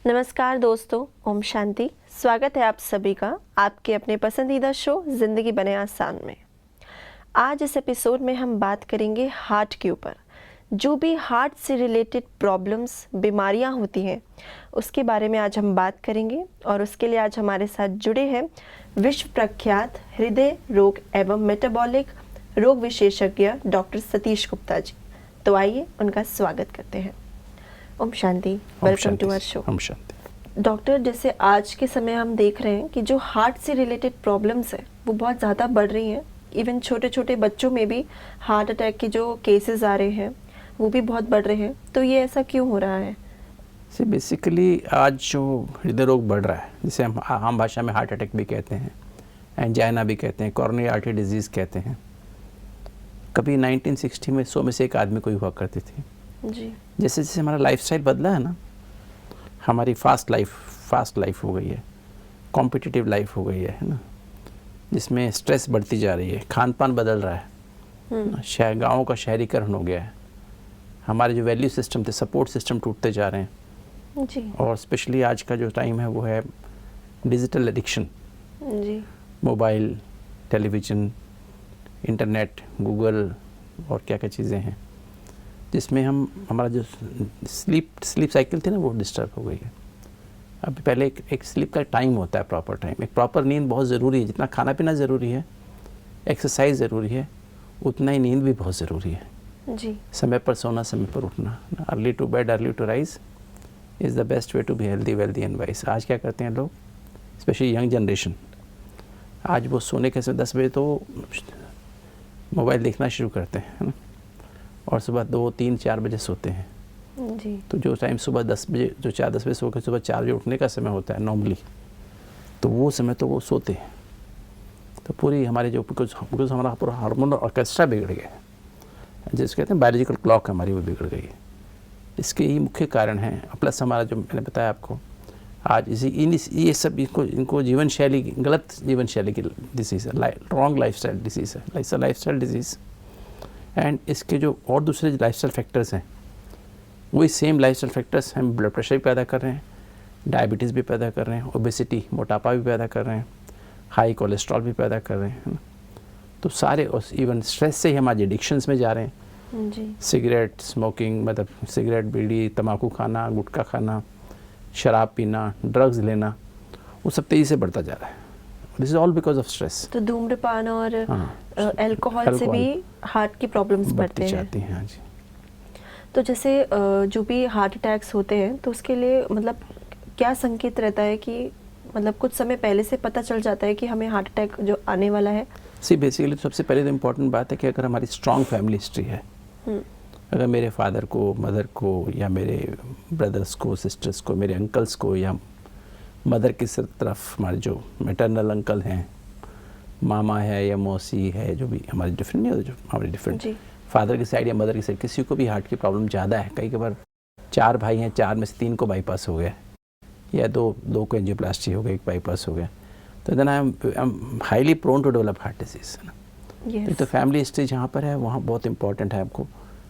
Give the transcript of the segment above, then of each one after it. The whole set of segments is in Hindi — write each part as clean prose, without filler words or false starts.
नमस्कार दोस्तों, ओम शांति। स्वागत है आप सभी का आपके अपने पसंदीदा शो ज़िंदगी बने आसान में। आज इस एपिसोड में हम बात करेंगे हार्ट के ऊपर। जो भी हार्ट से रिलेटेड प्रॉब्लम्स, बीमारियां होती हैं, उसके बारे में आज हम बात करेंगे। और उसके लिए आज हमारे साथ जुड़े हैं विश्व प्रख्यात हृदय रोग एवं मेटाबॉलिक रोग विशेषज्ञ डॉक्टर सतीश गुप्ता जी। तो आइए उनका स्वागत करते हैं। Om Shanti, welcome to our show. Om Shanti. Doctor, जैसे आज के समय हम देख रहे हैं कि जो हार्ट से रिलेटेड प्रॉब्लम्स है वो बहुत ज़्यादा बढ़ रही हैं। इवन छोटे छोटे बच्चों में भी हार्ट अटैक के जो केसेस आ रहे हैं वो भी बहुत बढ़ रहे हैं। तो ये ऐसा क्यों हो रहा है? बेसिकली आज जो हृदय रोग बढ़ रहा है, जिसे हम आम भाषा में हार्ट अटैक भी कहते हैं, एंजाइना भी कहते हैं, कॉरोनरी आर्टरी डिजीज़ कहते हैं। कभी 1960 में 100 में से एक आदमी को हुआ करती थी। जी। जैसे जैसे हमारा लाइफस्टाइल बदला है ना, हमारी फास्ट लाइफ हो गई है, कॉम्पिटिटिव लाइफ हो गई है ना, जिसमें स्ट्रेस बढ़ती जा रही है, खान पान बदल रहा है, शहर गाँव का शहरीकरण हो गया है, हमारे जो वैल्यू सिस्टम थे, सपोर्ट सिस्टम टूटते जा रहे हैं जी। और स्पेशली आज का जो टाइम है वो है डिजिटल एडिक्शन। जी। मोबाइल, टेलीविज़न, इंटरनेट, गूगल और क्या क्या चीज़ें हैं, जिसमें हमारा जो स्लीप साइकिल थी ना वो डिस्टर्ब हो गई है। अभी पहले एक स्लीप का टाइम होता है, प्रॉपर टाइम। एक प्रॉपर नींद बहुत ज़रूरी है। जितना खाना पीना ज़रूरी है, एक्सरसाइज ज़रूरी है, उतना ही नींद भी बहुत ज़रूरी है। जी। समय पर सोना, समय पर उठना, early to bed early to rise is the best way to be healthy, wealthy and wise. आज क्या करते हैं लोग, स्पेशली यंग जनरेशन, आज वो सोने के समय 10 बजे तो मोबाइल देखना शुरू करते हैं, है ना, और सुबह 2, 3, 4 बजे सोते हैं। जी। तो जो टाइम सुबह 10 बजे, जो 4-10 बजे सो के सुबह 4 बजे उठने का समय होता है नॉर्मली, तो वो समय तो वो सोते हैं। तो पूरी हमारी जो बिकॉज हमारा पूरा हार्मोन ऑर्केस्ट्रा बिगड़ गया है, जिसको कहते हैं बायोलॉजिकल क्लॉक हमारी वो बिगड़ गई है। इसके ही मुख्य कारण हैं, प्लस हमारा जो मैंने बताया आपको, आज ये सब इनको जीवन शैली, गलत जीवन शैली की डिजीज़ है, रॉन्ग लाइफस्टाइल डिजीज़ है, लाइफस्टाइल डिजीज़। एंड इसके जो और दूसरे लाइफस्टाइल फैक्टर्स हैं, वही सेम लाइफस्टाइल फैक्टर्स हम ब्लड प्रेशर भी पैदा कर रहे हैं, डायबिटीज़ भी पैदा कर रहे हैं, ओबेसिटी, मोटापा भी पैदा कर रहे हैं, हाई कोलेस्ट्रॉल भी पैदा कर रहे हैं। तो सारे, इवन स्ट्रेस से ही हम आज एडिक्शंस में जा रहे हैं। जी। सिगरेट स्मोकिंग, मतलब सिगरेट, बीड़ी, तम्बाकू खाना, गुटखा खाना, शराब पीना, ड्रग्स लेना, वो सब तेज़ी से बढ़ता जा रहा है। This is all because of stress. तो धूम्रपान और अल्कोहल से भी हार्ट की प्रॉब्लम्स बढ़ते हैं। हाँ जी। तो जैसे जो भी हार्ट अटैक्स होते हैं, तो उसके लिए मतलब क्या संकेत रहता है कि मतलब कुछ समय पहले से पता चल जाता है कि हमें हार्ट अटैक जो आने वाला है? बेसिकली सबसे पहले तो इम्पोर्टेंट बात है कि अगर हमारी स्ट्रॉन्ग फैमिली हिस्ट्री है, अगर मेरे फादर को, मदर को, या मेरे ब्रदर्स को, सिस्टर्स को, मेरे अंकल्स को, या मदर की तरफ हमारे जो मैटरनल अंकल हैं, मामा है या मौसी है, जो भी हमारे डिफरेंट नहीं होते, जो हमारे डिफरेंट फादर की साइड या मदर की साइड, किसी को भी हार्ट की प्रॉब्लम ज़्यादा है। कई बार 4 भाई हैं, 4 में से 3 को बाईपास हो गया, या दो को एंजियोप्लास्टी हो गई, एक बाईपास हो गया। तो then I am highly prone to develop heart disease, है ना। तो फैमिली हिस्ट्री जहाँ पर है वहाँ बहुत इंपॉर्टेंट है, आपको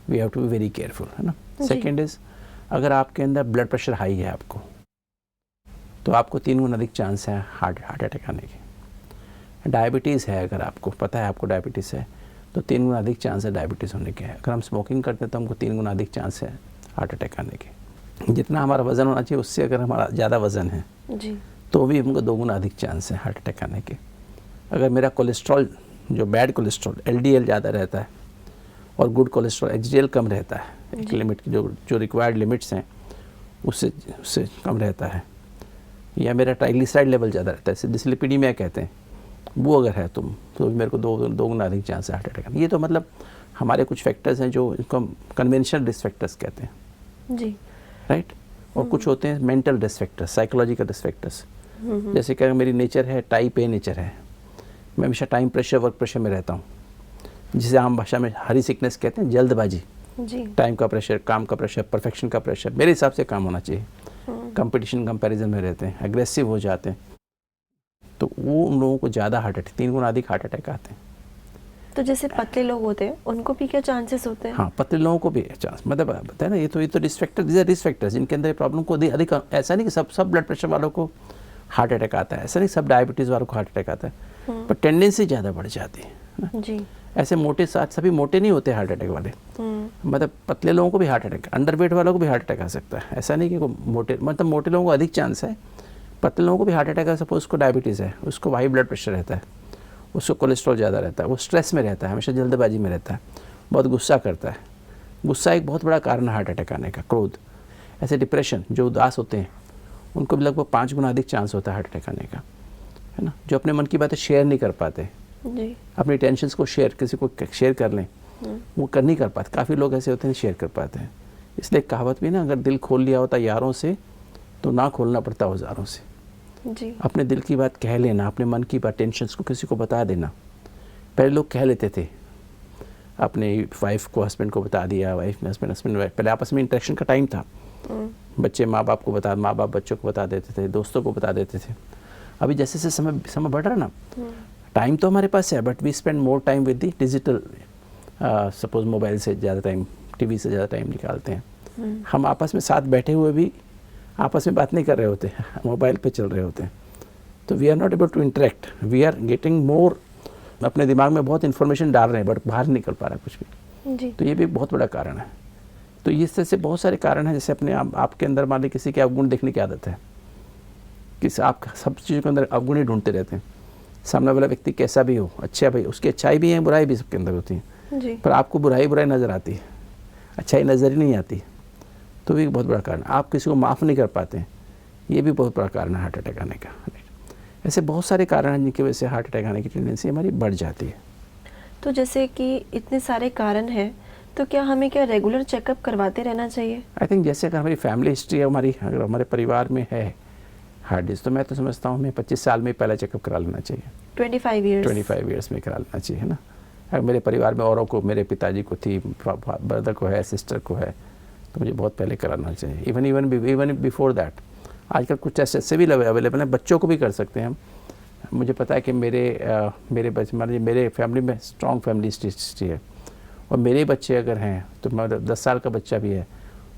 we have to be very careful, है ना। सेकेंड इज़, अगर आपके अंदर ब्लड प्रेशर हाई है आपको, तो आपको 3 गुना अधिक चांस है हार्ट अटैक आने के। डायबिटीज़ है, अगर आपको पता है आपको डायबिटीज़ है, तो 3 गुना अधिक चांस है डायबिटीज़ होने के। अगर हम स्मोकिंग करते हैं तो हमको 3 गुना अधिक चांस है हार्ट अटैक आने के। जितना हमारा वज़न होना चाहिए उससे अगर हमारा ज़्यादा वज़न है जी, तो भी हमको 2 गुना अधिक चांस है हार्ट अटैक आने के। अगर मेरा कोलेस्ट्रॉल, जो बैड कोलेस्ट्रॉल LDL ज़्यादा रहता है और गुड कोलेस्ट्रॉल HDL कम रहता है, एक लिमिट की जो रिक्वायर्ड लिमिट्स हैं उससे कम रहता है, या मेरा ट्राइग्लिसराइड लेवल ज़्यादा रहता है, इसे डिसलिपिडीमिया कहते हैं, वो अगर है तो भी मेरे को 2 गुना अधिक चांस है हार्ट अटैक आने। ये तो मतलब हमारे कुछ फैक्टर्स हैं जो इनको हम कन्वेंशनल रिस्क फैक्टर्स कहते हैं, जी, राइट। और कुछ होते हैं mental risk factors, psychological risk factors. जैसे कि मेरी नेचर है, टाइप A नेचर है, मैं हमेशा टाइम प्रेशर, वर्क प्रेशर में रहता हूँ, जिसे आम भाषा में हरी सिकनेस कहते हैं, जल्दबाजी। टाइम का प्रेशर, काम का प्रेशर, परफेक्शन का प्रेशर, मेरे हिसाब से काम होना चाहिए। कंपटीशन, कंपैरिजन में रहते हैं, एग्रेसिव हो जाते हैं, तो वो उन लोगों को ज़्यादा हार्ट अटैक, 3 गुना अधिक हार्ट अटैक आते हैं। तो जैसे पतले लोग होते हैं उनको भी क्या चांसेस होते हैं? हाँ, पतले लोगों को भी चांस, मतलब बताया ना, ये तो risk factor, these are risk factors जिनके अंदर प्रॉब्लम को अधिक, ऐसा नहीं कि सब ब्लड प्रेशर वालों को हार्ट अटैक आता है, ऐसा नहीं सब डायबिटीज़ वालों को हार्ट अटैक आता है, पर टेंडेंसी ज़्यादा बढ़ जाती है ना। जी। ऐसे मोटे साथ सभी मोटे नहीं होते हार्ट अटैक वाले, मतलब पतले लोगों को भी हार्ट अटैक, अंडरवेट वालों को भी हार्ट अटैक आ सकता है, ऐसा नहीं कि मोटे, मतलब मोटे लोगों को अधिक चांस है, पतले लोगों को भी हार्ट अटैक है। सपोज उसको डायबिटीज़ है, उसको हाई ब्लड प्रेशर रहता है, उसको कोलेस्ट्रॉल ज़्यादा रहता है, वो स्ट्रेस में रहता है, हमेशा जल्दबाजी में रहता है, बहुत गुस्सा करता है, गुस्सा एक बहुत बड़ा कारण है हार्ट अटैक आने का, क्रोध। ऐसे डिप्रेशन, जो उदास होते हैं उनको भी लगभग 5 गुना अधिक चांस होता है हार्ट अटैक आने का, है ना। जो अपने मन की बातें शेयर नहीं कर पाते, जी। अपनी टेंशन्स को किसी को शेयर कर लें, वो नहीं कर पाते, काफ़ी लोग ऐसे होते हैं शेयर कर पाते हैं। इसलिए कहावत भी ना, अगर दिल खोल लिया होता यारों से तो ना खोलना पड़ता औजारों से। जी। अपने दिल की बात कह लेना, अपने मन की बात, टेंशन्स को किसी को बता देना। पहले लोग कह लेते थे, अपने वाइफ को हस्बैंड को बता दिया, वाइफ ने हस्बैंड वाइफ, पहले आपस में इंटरेक्शन का टाइम था, बच्चे माँ बाप को माँ बाप बच्चों को बता देते थे, दोस्तों को बता देते थे। अभी जैसे जैसे समय बढ़ रहा है ना, टाइम तो हमारे पास है, but we spend more time with the digital, suppose mobile से ज़्यादा टाइम, टीवी से ज़्यादा टाइम निकालते हैं। हम आपस में साथ बैठे हुए भी आपस में बात नहीं कर रहे होते, मोबाइल पे चल रहे होते हैं, तो we are not able to interact, we are getting more, अपने दिमाग में बहुत इन्फॉर्मेशन डाल रहे हैं बट बाहर नहीं निकल पा रहा है कुछ भी। जी। तो ये भी बहुत बड़ा कारण है। तो इस तरह से बहुत सारे कारण हैं, जैसे अपने आपके अंदर मान लीजिए किसी के अवगुण देखने की आदत है, किसी आप सब चीज़ों के अंदर अवगुण ही ढूंढते रहते हैं, सामने वाला व्यक्ति कैसा भी हो, अच्छा भाई, उसकी अच्छाई भी है, बुराई भी सबके अंदर होती है, जी। पर आपको बुराई नज़र आती है, अच्छाई नज़र ही नहीं आती, तो भी बहुत बड़ा कारण। आप किसी को माफ़ नहीं कर पाते, ये भी बहुत बड़ा कारण है हार्ट अटैक आने का। ऐसे बहुत सारे कारण हैं जिनकी वजह से हार्ट अटैक आने की टेंडेंसी हमारी बढ़ जाती है। तो जैसे कि इतने सारे कारण हैं, तो क्या हमें रेगुलर चेकअप करवाते रहना चाहिए? आई थिंक जैसे अगर हमारी फैमिली हिस्ट्री है, अगर हमारे परिवार में है हार्ट डिजीज, तो मैं तो समझता हूँ हमें 25 साल में पहले चेकअप करा लेना चाहिए। 25 ईयर्स में करा लेना चाहिए, है ना। अगर मेरे परिवार में औरों को, मेरे पिताजी को थी, ब्रदर को है, सिस्टर को है, तो मुझे बहुत पहले कराना चाहिए। Even before that. आजकल कुछ टेस्ट ऐसे भी अवेलेबल हैं, बच्चों को भी कर सकते हैं हम। मुझे पता है कि मेरे फैमिली में स्ट्रॉन्ग फैमिली हिस्ट्री है, और मेरे बच्चे अगर हैं तो 10 साल का बच्चा भी है,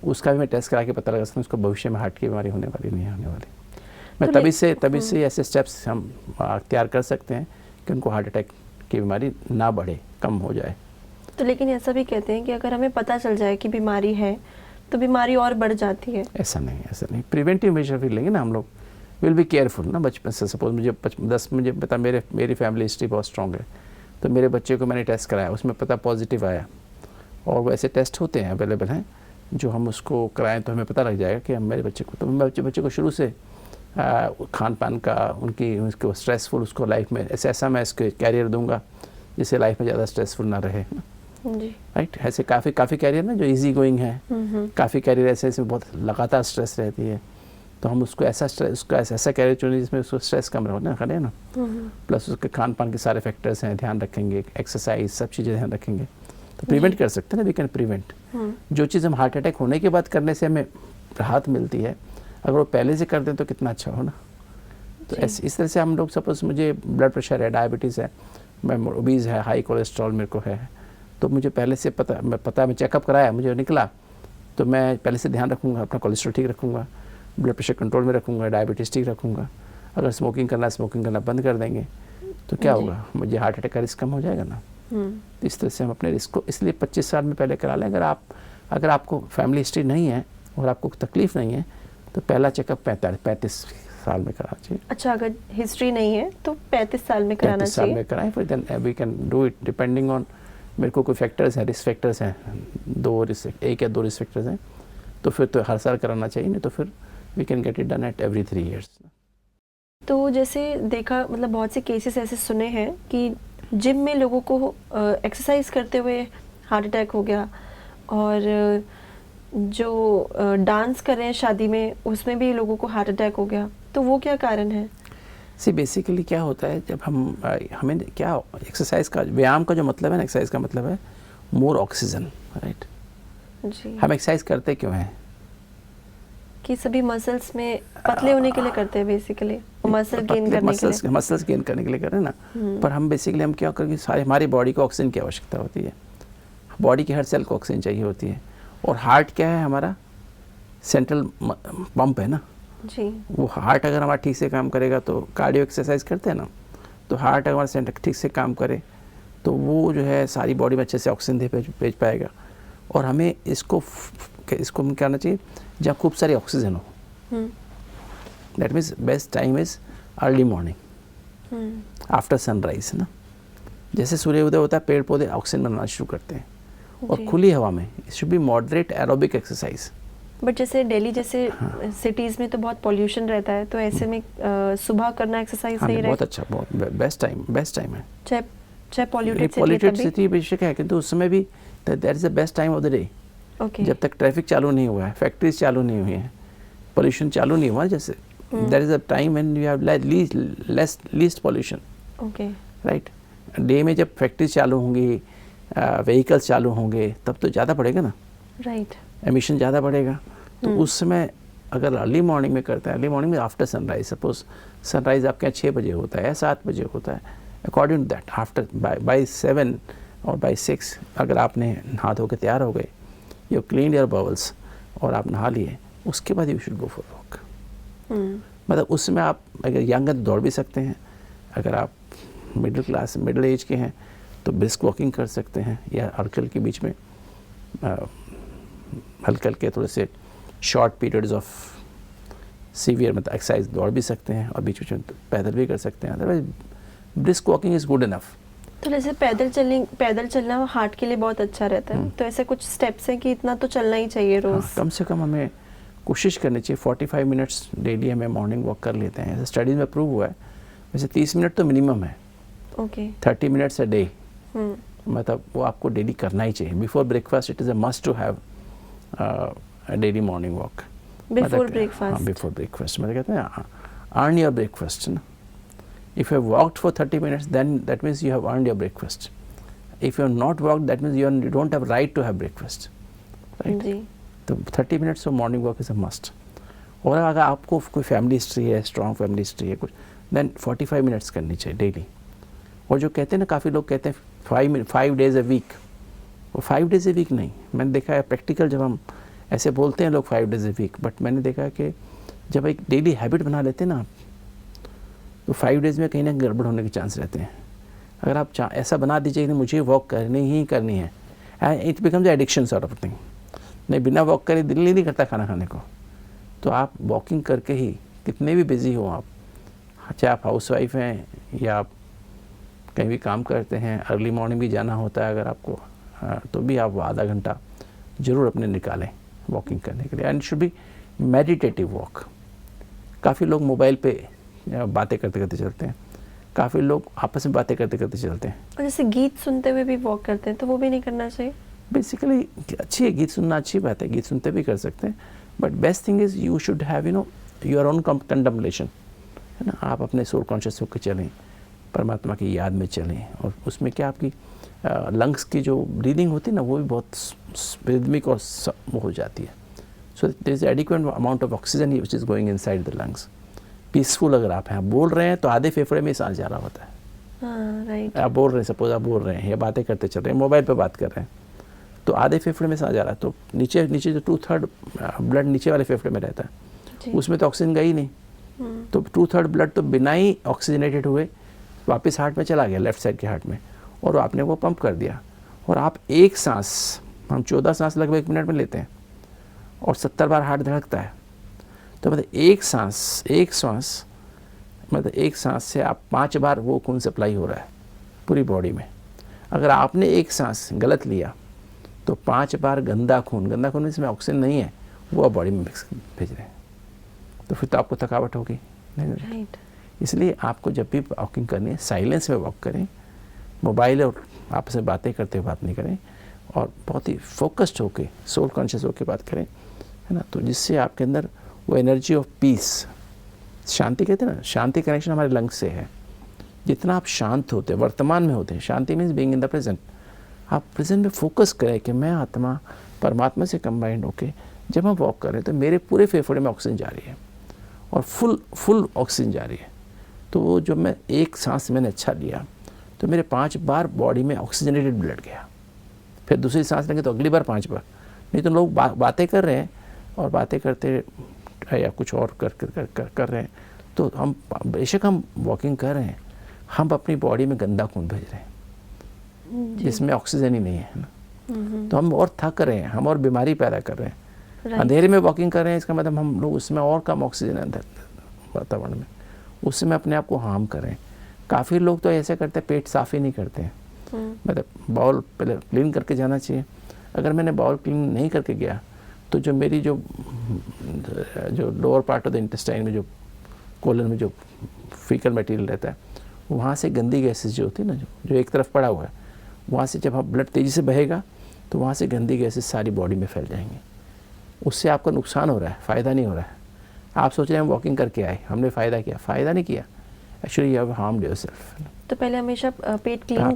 उसका भी मैं टेस्ट करा के पता लगा सकता हूँ उसको भविष्य में हार्ट की बीमारी होने वाली नहीं होने वाली। मैं तभी से ऐसे स्टेप्स हम तैयार कर सकते हैं कि उनको हार्ट अटैक की बीमारी ना बढ़े, कम हो जाए। तो लेकिन ऐसा भी कहते हैं कि अगर हमें पता चल जाए कि बीमारी है तो बीमारी और बढ़ जाती है। ऐसा नहीं, प्रिवेंटिव मेजर भी लेंगे ना हम लोग, विल बी केयरफुल ना। बचपन से सपोज मुझे पता मेरी फैमिली हिस्ट्री बहुत स्ट्रॉन्ग है, तो मेरे बच्चे को मैंने टेस्ट कराया, उसमें पता पॉजिटिव आया, और वैसे टेस्ट होते हैं, अवेलेबल हैं, जो हम उसको कराएं तो हमें पता लग जाएगा कि हम मेरे बच्चे को, तो मैं बच्चे को शुरू से खान पान का उसको स्ट्रेसफुल, उसको लाइफ में ऐसा मैं इसके कैरियर दूंगा जिससे लाइफ में ज़्यादा स्ट्रेसफुल ना रहे जी। राइट। ऐसे काफ़ी कैरियर ना जो इजी गोइंग है, काफ़ी कैरियर ऐसे इसमें बहुत लगातार स्ट्रेस रहती है, तो हम उसको ऐसा कैरियर चुनें जिसमें उसको स्ट्रेस कम रहो ना, करे ना। प्लस उसके खान पान के सारे फैक्टर्स हैं, ध्यान रखेंगे, एक्सरसाइज, सब चीज़ें ध्यान रखेंगे, तो प्रिवेंट कर सकते हैं ना, वी कैन प्रिवेंट। जो चीज़ हम हार्ट अटैक होने के बाद करने से हमें राहत मिलती है, अगर वो पहले से कर दें तो कितना अच्छा हो ना। तो इस तरह से हम लोग, सपोज मुझे ब्लड प्रेशर है, डायबिटीज़ है, मैं ओबीज है, हाई कोलेस्ट्रॉल मेरे को है, तो मुझे पहले से मैं चेकअप कराया, मुझे निकला, तो मैं पहले से ध्यान रखूँगा, अपना कोलेस्ट्रॉल ठीक रखूँगा, ब्लड प्रेशर कंट्रोल में रखूँगा, डायबिटीज़ ठीक रखूँगा। अगर स्मोकिंग करना बंद कर देंगे तो क्या होगा, मुझे हार्ट अटैक का रिस्क कम हो जाएगा ना। तो इस तरह से हम अपने रिस्क को इसलिए 25 साल में पहले करा लें। अगर आपको फैमिली हिस्ट्री नहीं है और आपको तकलीफ नहीं है तो पहला चेकअप 35 साल में कराना चाहिए। अच्छा, अगर हिस्ट्री नहीं है तो 35 साल में कराना चाहिए। 35 साल में कराएं, फिर then we can do it depending on, मेरे को कोई फैक्टर्स हैं, रिस्क फैक्टर्स हैं, 1 या 2 रिस्क फैक्टर्स हैं, तो फिर तो हर साल कराना चाहिए, नहीं तो फिर we can get it done at every 3 years. तो जैसे देखा, मतलब बहुत से केसेस ऐसे सुने हैं कि जिम में लोगों को एक्सरसाइज करते हुए हार्ट अटैक हो गया, और जो डांस कर रहे हैं शादी में, उसमें भी लोगों को हार्ट अटैक हो गया, तो वो क्या कारण है? बेसिकली क्या होता है, जब हमें क्या एक्सरसाइज का, व्यायाम का जो मतलब है ना, एक्सरसाइज का मतलब है मोर ऑक्सीजन, राइट जी। हम एक्सरसाइज करते क्यों हैं? कि सभी मसल्स में पतले होने के लिए करते हैं बेसिकली, मसल गेन करने के लिए। मसल्स गेन करने के लिए कर रहे हैं ना, पर हम बेसिकली हम क्या करेंगे, सारे हमारी बॉडी को ऑक्सीजन की आवश्यकता होती है, बॉडी की हर सेल को ऑक्सीजन चाहिए होती है। और हार्ट क्या है, हमारा सेंट्रल पंप है ना जी। वो हार्ट अगर हमारा ठीक से काम करेगा तो कार्डियो एक्सरसाइज करते हैं ना, तो हार्ट अगर हमारा सेंटर ठीक से काम करे तो वो जो है सारी बॉडी में अच्छे से ऑक्सीजन भेज पाएगा। और हमें इसको हम क्या करना चाहिए, जहाँ खूब सारी ऑक्सीजन हो। That means best time is early morning after sunrise ना। जैसे सूर्योदय होता है पेड़ पौधे ऑक्सीजन बनाना शुरू करते हैं, और खुली हवा में it should be moderate aerobic exercise. But जैसे दिल्ली जैसे सिटीज़ में तो बहुत पॉल्यूशन रहता है, तो ऐसे में सुबह करना एक्सरसाइज सही रहेगा? बहुत अच्छा, बहुत बेस्ट टाइम है। चाहे पॉल्यूटेड सिटी बेशक है, किंतु उस समय भी that is the best time of the day. जब तक ट्रैफिक चालू नहीं हुआ है, फैक्ट्रीज चालू नहीं हुई हैं, पोल्यूशन चालू नहीं हुआ, जैसे that is the time when you have least pollution. Right. Day में जब फैक्ट्रीज चालू होंगी, व्हीकल्स चालू होंगे, तब तो ज़्यादा बढ़ेगा ना। राइट। एमिशन ज़्यादा बढ़ेगा। तो उस समय अगर अर्ली मॉर्निंग में करते हैं, अर्ली मॉर्निंग में आफ्टर सनराइज, सपोज सनराइज आपके यहाँ 6 बजे होता है या 7 बजे होता है, according to that after by 7 और बाई 6 अगर आपने नहा धो के तैयार हो गए, यू क्लीन योर बाउल्स और आप नहा लिए, उसके बाद you should go for walk. मतलब उसमें आप अगर यंग हैं तो दौड़ भी सकते हैं, अगर आप मिडिल एज के हैं तो ब्रिस्क वॉकिंग कर सकते हैं, या हल्के के बीच में हल्के के थोड़े से शॉर्ट पीरियड्स ऑफ सीवियर मतलब एक्सरसाइज दौड़ भी सकते हैं, और बीच में पैदल भी कर सकते हैं। Otherwise brisk walking is good enough. तो जैसे पैदल चलना हार्ट के लिए बहुत अच्छा रहता है, तो ऐसे कुछ स्टेप्स हैं कि इतना तो चलना ही चाहिए रोज। कम से कम हमें कोशिश करनी चाहिए 45 मिनट्स डेली हमें मॉर्निंग वॉक कर लेते हैं। ऐसे स्टडीज़ में प्रूव हुआ है, वैसे 30 मिनट तो मिनिमम है। 30 मिनट्स अ डे, मतलब वो आपको डेली करना ही चाहिए। Before breakfast it is a must to have daily morning walk. Before breakfast मतलब कहते हैं अर्न योर ब्रेकफास्ट ना। If you have walked for 30 minutes, then that means you have earned your breakfast. If you have not walked, that means you don't have right to have breakfast. Right? जी. तो 30 minutes of morning walk is a must. और अगर आपको कोई फैमिली हिस्ट्री है, स्ट्रॉन्ग फैमिली हिस्ट्री है कुछ, then 45 मिनट्स करनी चाहिए डेली। और जो कहते हैं ना, काफ़ी लोग कहते हैं 5 days a week, वो 5 days a week नहीं। मैंने देखा है प्रैक्टिकल, जब हम ऐसे बोलते हैं लोग 5 days a week, बट मैंने देखा है कि जब एक डेली हैबिट बना लेते हैं ना, तो 5 days में कहीं ना गड़बड़ होने के चांस रहते हैं। अगर आप ऐसा बना दीजिए कि मुझे वॉक करनी ही करनी है, it becomes addiction sort of thing. नहीं, बिना वॉक करे दिल नहीं करता खाना खाने को। तो आप वॉकिंग करके ही, कितने भी बिजी हो आप, चाहे आप हाउस वाइफ हैं या आप कहीं भी काम करते हैं, अर्ली मॉर्निंग भी जाना होता है अगर आपको, तो भी आप आधा घंटा ज़रूर अपने निकालें वॉकिंग करने के लिए। And should be meditative walk. काफ़ी लोग मोबाइल पे बातें करते करते चलते हैं, काफ़ी लोग आपस में बातें करते करते चलते हैं। और जैसे गीत सुनते हुए भी वॉक करते हैं, तो वो भी नहीं करना चाहिए। बेसिकली अच्छी है, गीत सुनना अच्छी बात है, गीत सुनते भी कर सकते हैं, but best thing is you should have your own contemplation, है ना। आप अपने सोल कॉन्शियस होकर चलें, परमात्मा की याद में चलें, और उसमें क्या आपकी लंग्स की जो ब्रीदिंग होती है ना, वो भी बहुत रिदमिक और वो हो जाती है। So there is adequate amount of oxygen which is going inside the lungs. Peaceful अगर आप हैं, आप बोल रहे हैं तो आधे फेफड़े में सांस जा रहा होता है। राइट। आप बोल रहे हैं, सपोज आप बोल रहे हैं या बातें करते चल रहे हैं, मोबाइल पे बात कर रहे हैं, तो आधे फेफड़े में सांस जा रहा है, तो नीचे जो 2/3 ब्लड नीचे वाले फेफड़े में रहता है, उसमें तो ऑक्सीजन गई नहीं, तो 2/3 ब्लड तो बिना ही ऑक्सीजनेटेड हुए वापस हार्ट में चला गया, लेफ्ट साइड के हार्ट में, और आपने वो पंप कर दिया। और आप एक सांस, हम 14 सांस लगभग 1 मिनट में लेते हैं, और 70 बार हार्ट धड़कता है। तो मतलब एक सांस मतलब एक सांस से आप 5 बार वो खून सप्लाई हो रहा है पूरी बॉडी में। अगर आपने एक सांस गलत लिया तो 5 बार गंदा खून इसमें ऑक्सीजन नहीं है, वो आप बॉडी में भेज रहे हैं, तो फिर तो आपको थकावट होगी नहीं। राइट। इसलिए आपको जब भी वॉकिंग करनी है, साइलेंस में वॉक करें, मोबाइल और आपस में बातें करते हुए बात नहीं करें, और बहुत ही फोकस्ड होके, सोल कॉन्शियस होकर बात करें, है ना। तो जिससे आपके अंदर वो एनर्जी ऑफ पीस, शांति कहते हैं ना, शांति कनेक्शन हमारे लंग्स से है। जितना आप शांत होते हैं, वर्तमान में होते हैं, shanti means being in the present, आप प्रेजेंट में फोकस करें कि मैं आत्मा परमात्मा से कंबाइंड होके जब हम वॉक कर रहे हैं तो मेरे पूरे फेफड़े में ऑक्सीजन जा रही है और फुल ऑक्सीजन जा रही है। तो वो जब मैं एक सांस मैंने अच्छा लिया तो मेरे 5 बार बॉडी में ऑक्सीजनेटेड ब्लड गया। फिर दूसरी सांस लेंगे तो अगली बार 5 बार। नहीं तो लोग बातें कर रहे हैं और बातें करते या कुछ और कर रहे हैं, तो हम बेशक हम वॉकिंग कर रहे हैं, हम अपनी बॉडी में गंदा खून भेज रहे हैं जिसमें ऑक्सीजन ही नहीं है ना। तो हम और थक रहे हैं, हम और बीमारी पैदा कर रहे हैं। अंधेरे में वॉकिंग कर रहे हैं, इसका मतलब हम लोग उसमें और कम ऑक्सीजन है अंदर वातावरण में, उससे में अपने आप को हार्म कर रहे हैं। काफ़ी लोग तो ऐसे करते हैं पेट साफ़ ही नहीं करते हैं। मतलब बाउल पहले क्लीन करके जाना चाहिए। अगर मैंने बाउल क्लीन नहीं करके गया तो जो मेरी जो lower part of the intestine में, जो कोलन में जो फीकल मटेरियल रहता है, वहाँ से गंदी गैसेस जो होती है ना, जो एक तरफ पड़ा हुआ है, वहाँ से जब हम ब्लड तेज़ी से बहेगा तो वहाँ से गंदी गैसेस सारी बॉडी में फैल जाएंगी। उससे आपका नुकसान हो रहा है, फ़ायदा नहीं हो रहा है। आप सोच रहे हैं हम वॉकिंग करके आए, हमने फ़ायदा किया, फ़ायदा नहीं किया। Actually you have harmed yourself. तो पहले हमेशा पेट क्लीन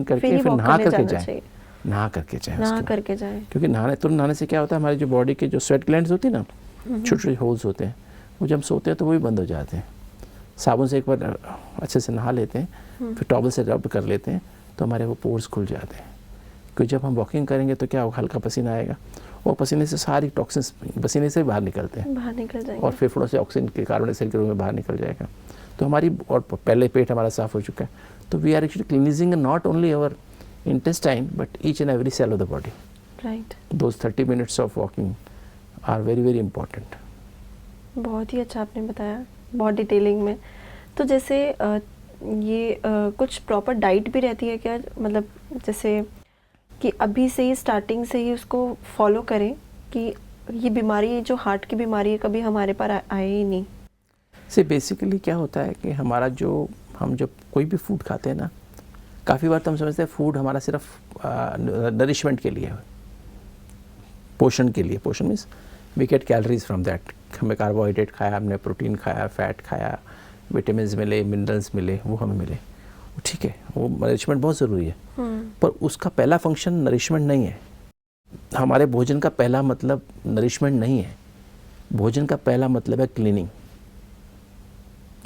करके फिर नहा करके जाए, नहा करके जाए। क्योंकि नहाने से क्या होता है, हमारी जो बॉडी के जो स्वेट ग्लैंड्स होती है ना, छोटे छोटे होल्स होते हैं, वो जब हम सोते हैं तो वो भी बंद हो जाते हैं। साबुन से एक बार अच्छे से नहा लेते हैं, फिर टॉवल से रब कर लेते हैं, तो हमारे वो पोर्स खुल जाते हैं। क्योंकि जब हम वॉकिंग करेंगे तो क्या होगा, हल्का पसीना आएगा और पसीने से सारी टॉक्सिन्स पसीने से बाहर निकलते हैं, बाहर निकल जाएंगे और फेफड़ों से ऑक्सीजन के कार्बन डाइऑक्साइड के रूप में बाहर निकल जाएगा। तो हमारी, और पहले पेट हमारा साफ़ हो चुका है, तो we are actually cleansing not only our intestine but each and every cell of the body. Right. Those 30 minutes of walking are very very important. बहुत ही अच्छा आपने बताया, बहुत डिटेलिंग में। तो जैसे ये कुछ प्रॉपर डाइट भी रहती है क्या, मतलब जैसे कि अभी से ही स्टार्टिंग से ही उसको फॉलो करें कि ये बीमारी, जो हार्ट की बीमारी है, कभी हमारे पर आए ही नहीं? से बेसिकली क्या होता है कि हमारा हम जब कोई भी फूड खाते हैं ना, काफ़ी बार तो हम समझते हैं फूड हमारा सिर्फ नरिशमेंट के लिए है, पोषण के लिए। पोषण means we get calories from that. हमें कार्बोहाइड्रेट खाया, हमने प्रोटीन खाया, फैट खाया, विटामिन्स मिले, मिनरल्स मिले, वो हमें मिले, ठीक है, वो नरिशमेंट बहुत ज़रूरी है। पर उसका पहला फंक्शन नरिशमेंट नहीं है। हमारे भोजन का पहला मतलब नरिशमेंट नहीं है। भोजन का पहला मतलब है क्लीनिंग।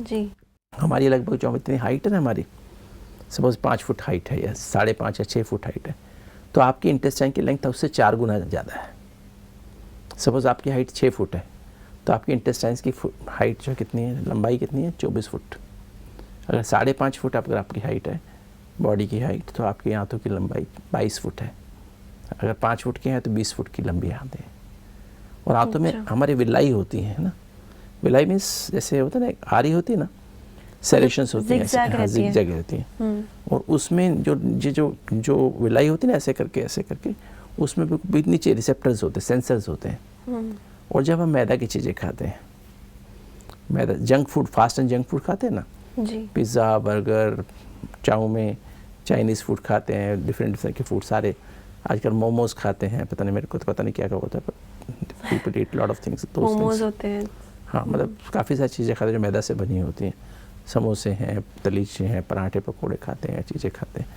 जी, हमारी लगभग जो इतनी हाइट है ना, हमारी सपोज 5 फुट हाइट है या 5.5 या 6 फुट हाइट है, तो आपकी इंटेस्टाइन की लेंथ उससे 4 गुना ज़्यादा है। सपोज आपकी हाइट 6 फुट है, तो आपकी इंटेस्टाइन्स की हाइट जो कितनी है, लंबाई कितनी है, 24 फुट। अगर 5.5 फुट अगर आपकी हाइट है, बॉडी की हाइट, तो आपकी आंतों की लंबाई 22 फुट है। अगर 5 फुट की है तो 20 फुट की लंबी आंतें हैं। और आंतों में हमारी विलाई होती है ना, विलाई मीन्स जैसे होता है ना, आरी होती है ना, सेरेशंस होती हैं, ज़िगज़ैग होती हैं, और उसमें जो विलाई होती है ना, ऐसे करके उसमें भी नीचे रिसेप्टर्स होते हैं, सेंसर्स होते हैं। और जब हम मैदा की चीज़ें खाते हैं, मैदा, junk food, fast and junk food खाते हैं ना, pizza, burger, chow mein, Chinese food खाते हैं, डिफरेंट के फूड सारे, आजकल मोमोज खाते हैं, पता नहीं, मेरे को तो पता नहीं क्या होता है, पर people eat lot of things, momos होते हैं। हाँ, मतलब काफ़ी सारी चीज़ें खाते हैं जो मैदा से बनी होती हैं। समोसे हैं, तलीचे हैं, पराठे पकोड़े खाते हैं, चीज़ें खाते हैं।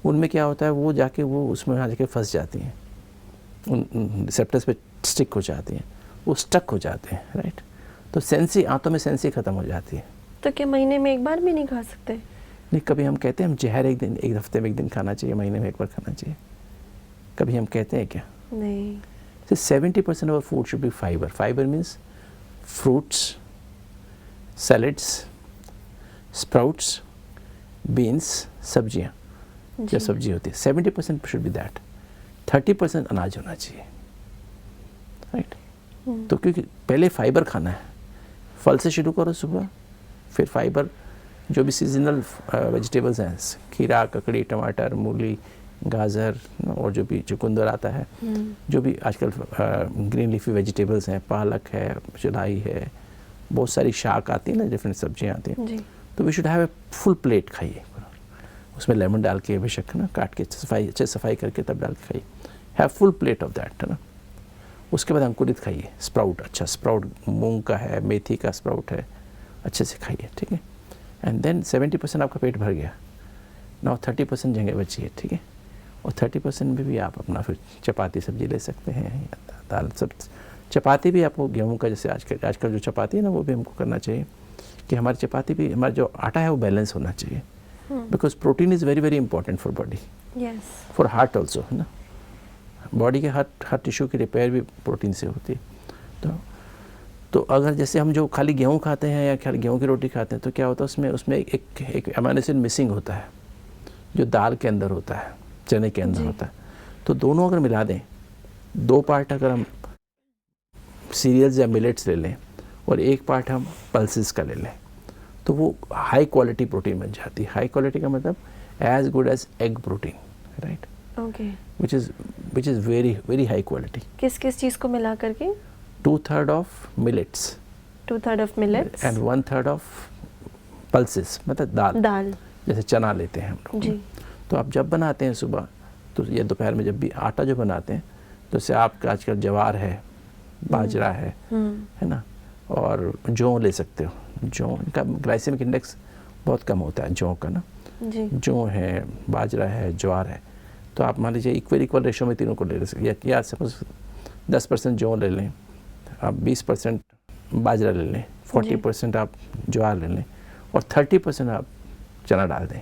उनमें क्या होता है, वो जाके वो उसमें आ जाके फंस जाती हैं, उन रिसेप्टर्स पे स्टिक हो जाती हैं, वो स्टक हो जाते हैं, राइट। तो सेंसी, आंतों में सेंसी ख़त्म हो जाती है। तो क्या महीने में एक बार भी नहीं खा सकते? नहीं, कभी हम कहते हैं हम जहर एक हफ्ते में एक दिन खाना चाहिए, महीने में एक बार खाना चाहिए, कभी हम कहते हैं क्या? नहीं। 70% of our food should be fiber. Fiber means fruits, salads, sprouts, beans, सब्जियाँ, जो सब्जी होती है, 70% should be that. 30% अनाज होना चाहिए, राइट। तो क्योंकि पहले फाइबर खाना है, फल से शुरू करो सुबह, फिर फाइबर, जो भी सीजनल वेजिटेबल्स हैं, खीरा, ककड़ी, टमाटर, मूली, गाजर, और जो भी चुकंदर आता है, जो भी आजकल ग्रीन लीफी वेजिटेबल्स हैं, पालक है, चुलाई है, बहुत सारी शाक आती है ना, डिफरेंट सब्जियां आती हैं, तो we should have a full plate खाइए, उसमें लेमन डाल के बेशक ना, काट के अच्छे सफाई करके तब डाल के खाइए, have full plate of that, है ना। उसके बाद अंकुरित खाइए, स्प्राउट, अच्छा स्प्राउट मूंग का है, मेथी का स्प्राउट है, अच्छे से खाइए, ठीक है। एंड देन 70% आपका पेट भर गया, नाउ 30% जगह बची है, ठीक है। और 30% में भी आप अपना फिर चपाती सब्जी ले सकते हैं, दाल, सब चपाती भी आपको गेहूं का, जैसे आजकल जो चपाती है ना, वो भी हमको करना चाहिए कि हमारी चपाती भी, हमारा जो आटा है वो बैलेंस होना चाहिए, because protein is very very important for body, for heart also, है ना। बॉडी के हर टिश्यू की रिपेयर भी प्रोटीन से होती है। तो अगर जैसे हम जो खाली गेहूं खाते हैं या खाली गेहूं की रोटी खाते हैं, तो क्या होता है उसमें एक अमीनो एसिड मिसिंग होता है, जो दाल के अंदर होता है, चने के अंदर होता है। तो दोनों अगर मिला दें, 2 पार्ट अगर हम सीरियल्स या मिलेट्स ले लें और 1 पार्ट हम पल्सेस का ले लें, तो वो हाई क्वालिटी प्रोटीन बन जाती है। हाई क्वालिटी का मतलब as good as egg protein, right, okay, which is very very high quality. किस किस चीज़ को मिला करके? 2/3 of millets, 2/3 of millets and 1/3 of pulses, मतलब दाल, जैसे चना लेते हैं हम लोग जी। तो आप जब बनाते हैं सुबह, तो ये दोपहर में जब भी आटा जो बनाते हैं, तो जैसे आपका आजकल ज्वार है, बाजरा है ना, और जौ ले सकते हो। जौ, इनका ग्लाइसेमिक इंडेक्स बहुत कम होता है जौ का ना जी। जौ है, बाजरा है, ज्वार है, तो आप मान लीजिए इक्वल रेशो में तीनों को ले सकते, या सपोज 10% जौ ले लें आप, 20% बाजरा ले लें, 40% आप ज्वार ले लें, और 30% आप चना डाल दें।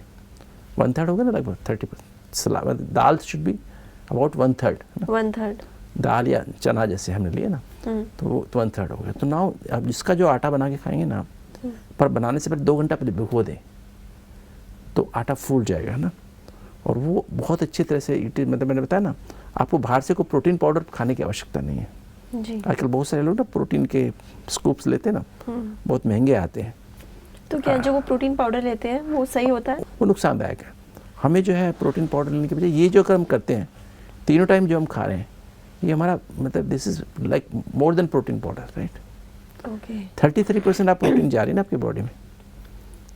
1/3 होगा ना, लगभग 30%। दाल शुड बी अबाउट 1/3 दाल या चना जैसे हमने लिए ना, तो वो 1/3 हो गया। तो नाउ अब जिसका जो आटा बना के खाएंगे ना, पर बनाने से पहले 2 घंटा पहले भिगो दें, तो आटा फूल जाएगा ना, और वो बहुत अच्छी तरह से मतलब मैंने बताया ना, आपको बाहर से कोई प्रोटीन पाउडर खाने की आवश्यकता नहीं है जी। आजकल बहुत सारे लोग ना प्रोटीन के स्कूप्स लेते हैं ना, बहुत महंगे आते हैं। तो क्या जो वो प्रोटीन पाउडर लेते हैं वो सही होता है? वो नुकसानदायक है। हमें जो है प्रोटीन पाउडर लेने के बजाय ये जो अगर हम करते हैं, तीनों टाइम जो हम खा रहे हैं, ये हमारा मतलब this is like more than protein powder, right. Okay, 33% आप प्रोटीन जा रही है ना आपकी बॉडी में,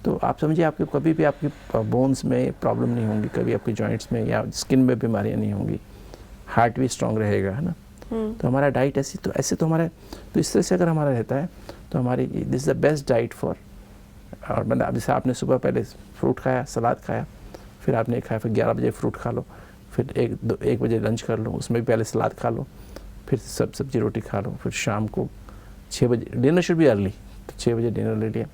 तो आप समझिए आपके कभी भी आपकी बोन्स में प्रॉब्लम नहीं होंगी, कभी आपके जॉइंट्स में या स्किन में बीमारियां नहीं होंगी, हार्ट भी स्ट्रांग रहेगा, है ना। तो हमारा डाइट ऐसे तो हमारा, तो इस तरह से अगर हमारा रहता है, तो हमारी this is the best diet for. और मतलब जैसे आपने सुबह पहले फ्रूट खाया, सलाद खाया, फिर आपने खाया, फिर 11 बजे फ्रूट खा लो, फिर 1 बजे लंच कर लो, उसमें भी पहले सलाद खा लो, फिर सब्जी रोटी खा लो, फिर शाम को 6 बजे डिनर शुड बी अर्ली, तो 6 बजे डिनर ले लिया,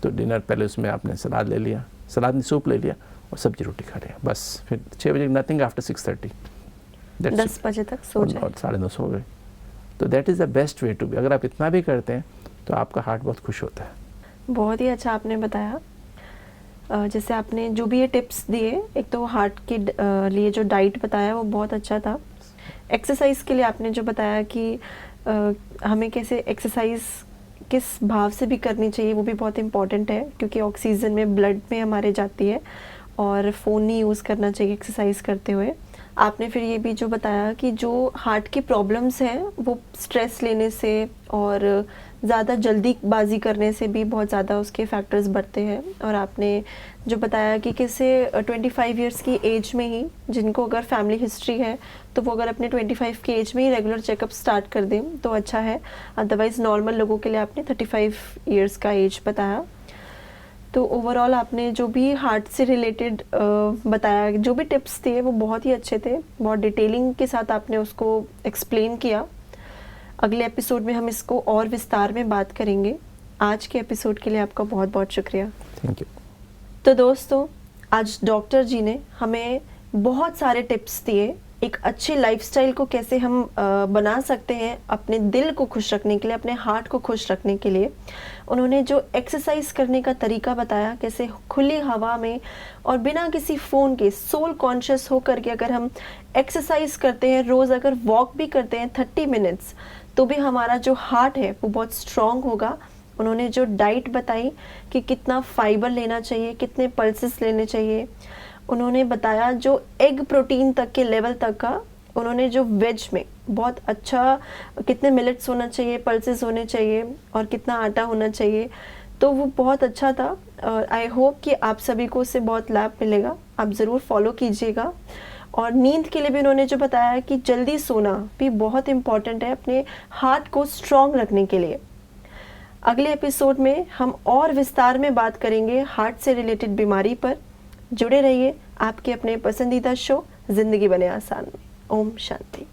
तो डिनर पहले उसमें आपने सलाद ले लिया, सलाद में सूप ले लिया और सब्जी रोटी खा लिया, बस। फिर 6 बजे नथिंग आफ्टर 6:30, 10 बजे तक सो जाए, और 9:30 हो गए। तो that is the best way to be. अगर आप इतना भी करते हैं तो आपका हार्ट बहुत खुश होता है। बहुत ही अच्छा आपने बताया। जैसे आपने जो भी ये टिप्स दिए, एक तो हार्ट के लिए जो डाइट बताया वो बहुत अच्छा था। एक्सरसाइज के लिए आपने जो बताया कि हमें कैसे एक्सरसाइज किस भाव से भी करनी चाहिए, वो भी बहुत इम्पॉर्टेंट है, क्योंकि ऑक्सीजन में ब्लड में हमारे जाती है, और फ़ोन नहीं यूज़ करना चाहिए एक्सरसाइज करते हुए। आपने फिर ये भी जो बताया कि जो हार्ट की प्रॉब्लम्स हैं वो स्ट्रेस लेने से और ज़्यादा जल्दीबाजी करने से भी बहुत ज़्यादा उसके फैक्टर्स बढ़ते हैं। और आपने जो बताया कि कैसे 25 इयर्स की एज में ही, जिनको अगर फैमिली हिस्ट्री है तो वो अगर अपने 25 की एज में ही रेगुलर चेकअप स्टार्ट कर दें तो अच्छा है, अदरवाइज़ नॉर्मल लोगों के लिए आपने 35 इयर्स का एज बताया। तो ओवरऑल आपने जो भी हार्ट से रिलेटेड बताया, जो भी टिप्स थे वो बहुत ही अच्छे थे, बहुत डिटेलिंग के साथ आपने उसको एक्सप्लेन किया। अगले एपिसोड में हम इसको और विस्तार में बात करेंगे। आज के एपिसोड के लिए आपका बहुत बहुत शुक्रिया। Thank you. तो दोस्तों, आज डॉक्टर जी ने हमें बहुत सारे टिप्स दिए, एक अच्छी लाइफस्टाइल को कैसे हम बना सकते हैं अपने दिल को खुश रखने के लिए, अपने हार्ट को खुश रखने के लिए। उन्होंने जो एक्सरसाइज करने का तरीका बताया, कैसे खुली हवा में और बिना किसी फ़ोन के सोल कॉन्शियस होकर के अगर हम एक्सरसाइज करते हैं, रोज़ अगर वॉक भी करते हैं 30 मिनट्स, तो भी हमारा जो हार्ट है वो बहुत स्ट्रॉन्ग होगा। उन्होंने जो डाइट बताई कि कितना फाइबर लेना चाहिए, कितने पल्सेस लेने चाहिए, उन्होंने बताया जो एग प्रोटीन तक के लेवल तक का, उन्होंने जो वेज में बहुत अच्छा कितने मिलेट्स होना चाहिए, पल्सेस होने चाहिए और कितना आटा होना चाहिए, तो वो बहुत अच्छा था। और आई होप कि आप सभी को उससे बहुत लाभ मिलेगा, आप ज़रूर फॉलो कीजिएगा। और नींद के लिए भी उन्होंने जो बताया कि जल्दी सोना भी बहुत इम्पॉर्टेंट है अपने हार्ट को स्ट्रॉन्ग रखने के लिए। अगले एपिसोड में हम और विस्तार में बात करेंगे हार्ट से रिलेटेड बीमारी पर। जुड़े रहिए आपके अपने पसंदीदा शो ज़िंदगी बने आसान में। ओम शांति।